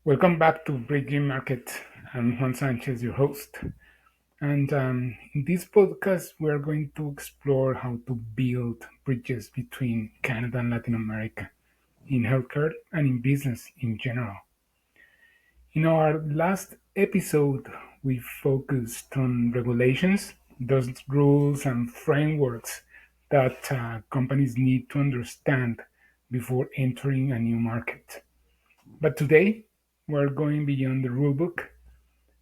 Welcome back to Bridging Market. I'm Juan Sanchez, your host. And in this podcast, we are going to explore how to build bridges between Canada and Latin America in healthcare and in business in general. In our last episode, we focused on regulations, those rules and frameworks that companies need to understand before entering a new market. But today, we're going beyond the rulebook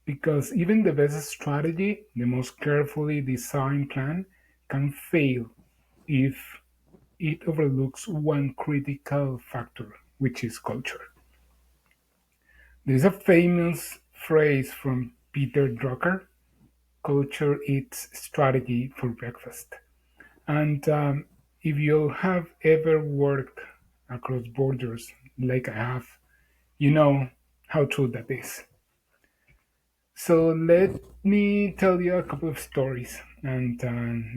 because even the best strategy, the most carefully designed plan, can fail if it overlooks one critical factor, which is culture. There is a famous phrase from Peter Drucker: culture eats strategy for breakfast. And if you have ever worked across borders like I have, you know how true that is. So let me tell you a couple of stories, and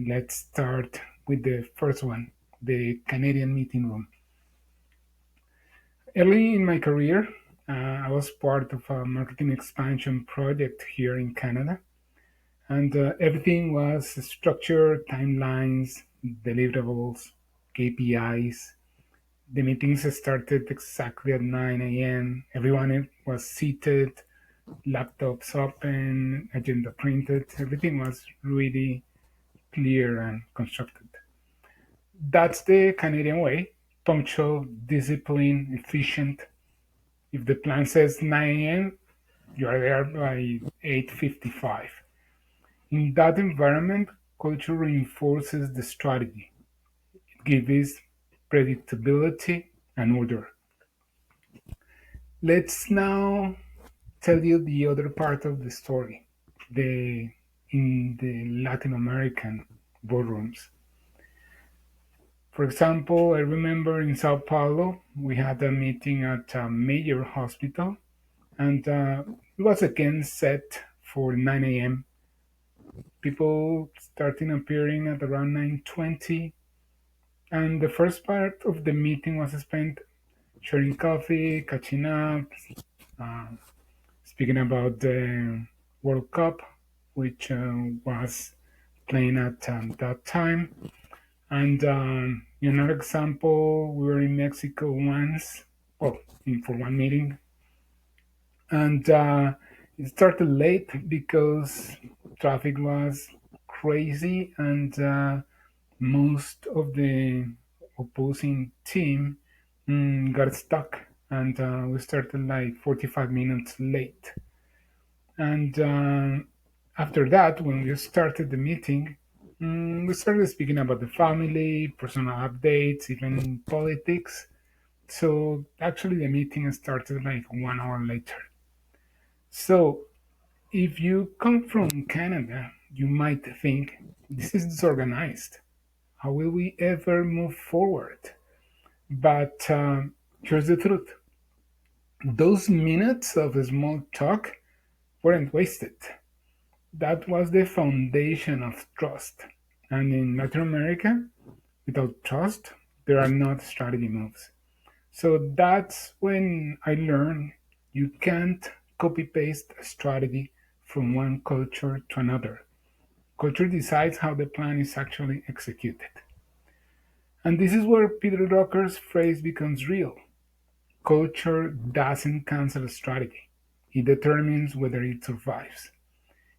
let's start with the first one, the Canadian meeting room. Early in my career, I was part of a marketing expansion project here in Canada, and everything was structured, timelines, deliverables, KPIs. The meetings started exactly at 9 a.m. Everyone was seated, laptops open, agenda printed. Everything was really clear and constructed. That's the Canadian way: punctual, disciplined, efficient. If the plan says 9 a.m., you are there by 8:55. In that environment, culture reinforces the strategy. It gives predictability and order. Let's now tell you the other part of the story, the in the Latin American boardrooms. For example, I remember in Sao Paulo we had a meeting at a major hospital, and it was again set for 9 a.m. People starting appearing at around 9:20, and the first part of the meeting was spent sharing coffee, catching up, uh, speaking about the World Cup, which was playing at that time. And another example, we were in Mexico once, well, for one meeting, and it started late because traffic was crazy, and most of the opposing team got stuck, and we started like 45 minutes late. And after that, when we started the meeting, we started speaking about the family, personal updates, even politics. So actually, the meeting started like 1 hour later. So if you come from Canada, you might think this is disorganized. How will we ever move forward? But here's the truth: those minutes of small talk weren't wasted. That was the foundation of trust. And in Latin America, without trust, there are not strategy moves. So that's when I learned you can't copy paste a strategy from one culture to another. Culture decides how the plan is actually executed. And this is where Peter Drucker's phrase becomes real. Culture doesn't cancel a strategy, it determines whether it survives.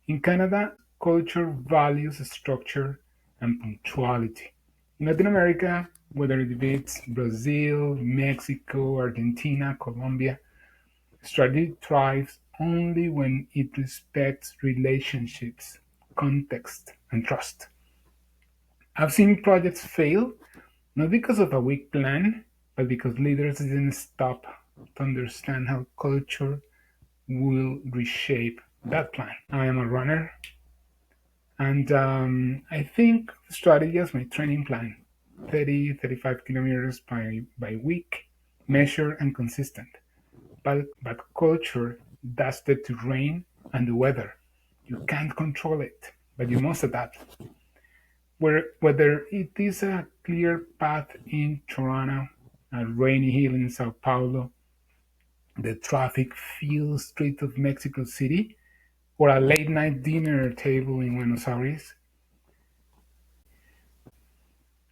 In Canada, culture values structure and punctuality. In Latin America, whether it be Brazil, Mexico, Argentina, Colombia, strategy thrives only when it respects relationships, context, and trust. I've seen projects fail not because of a weak plan, but because leaders didn't stop to understand how culture will reshape that plan. I am a runner, and I think strategy as my training plan: 30, 35 kilometers by week, measured and consistent. But culture, that's the terrain and the weather. You can't control it, but you must adapt. Whether it is a clear path in Toronto, a rainy hill in Sao Paulo, the traffic filled street of Mexico City, or a late night dinner table in Buenos Aires.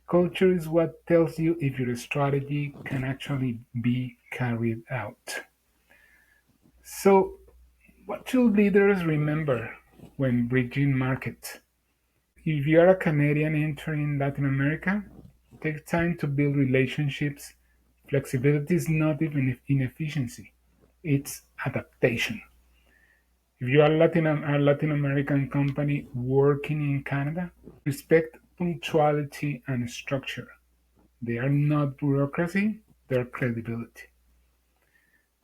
Culture is what tells you if your strategy can actually be carried out. So, what should leaders remember when bridging markets? If you are a Canadian entering Latin America, take time to build relationships. Flexibility is not even inefficiency, it's adaptation. If you are a Latin American company working in Canada, respect punctuality and structure. They are not bureaucracy, they're credibility.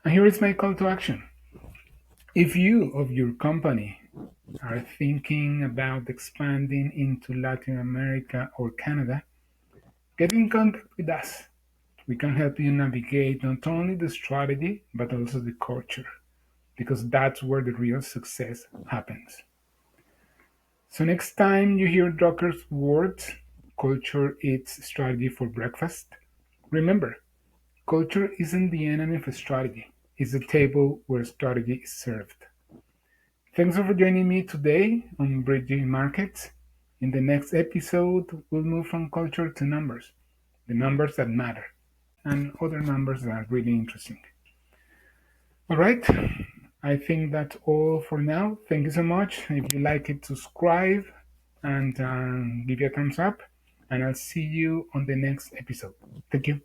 And here is my call to action. If you of your company are thinking about expanding into Latin America or Canada, get in contact with us. We can help you navigate not only the strategy but also the culture, because that's where the real success happens. So next time you hear Drucker's words, culture eats strategy for breakfast, remember, culture isn't the enemy of strategy, it's the table where strategy is served. Thanks for joining me today on Bridging Markets. In the next episode, we'll move from culture to numbers, the numbers that matter, and other numbers that are really interesting. All right, I think that's all for now. Thank you so much. If you like it, subscribe and give you a thumbs up, and I'll see you on the next episode. Thank you.